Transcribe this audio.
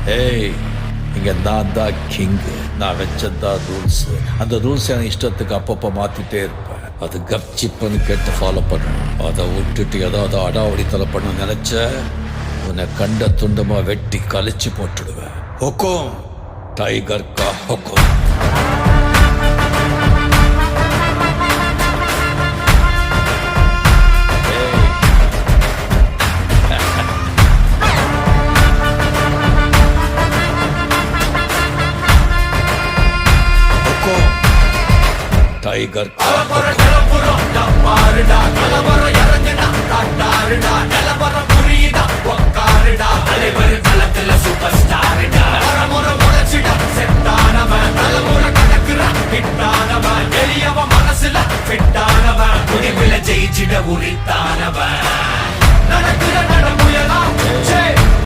ஏய், இங்க நான் தான் கிங்கு. நான் வச்சதான் ரூல்ஸ். அந்த ரூல்ஸ் என் இஷ்டத்துக்கு அப்பப்போ மாத்திட்டே இருப்பேன். அது கப்சிப்புன்னு கேட்டு ஃபாலோ பண்ணணும். அதை விட்டுட்டு ஏதாவது அடாவடித்தலை பண்ண நினைச்ச உன்னை கண்ட துண்டமா வெட்டி கழிச்சு போட்டுடுவேன். ஹுக்கும், டைகர் கா ஹுக்கும். டைகர் பாருடா கலவரம்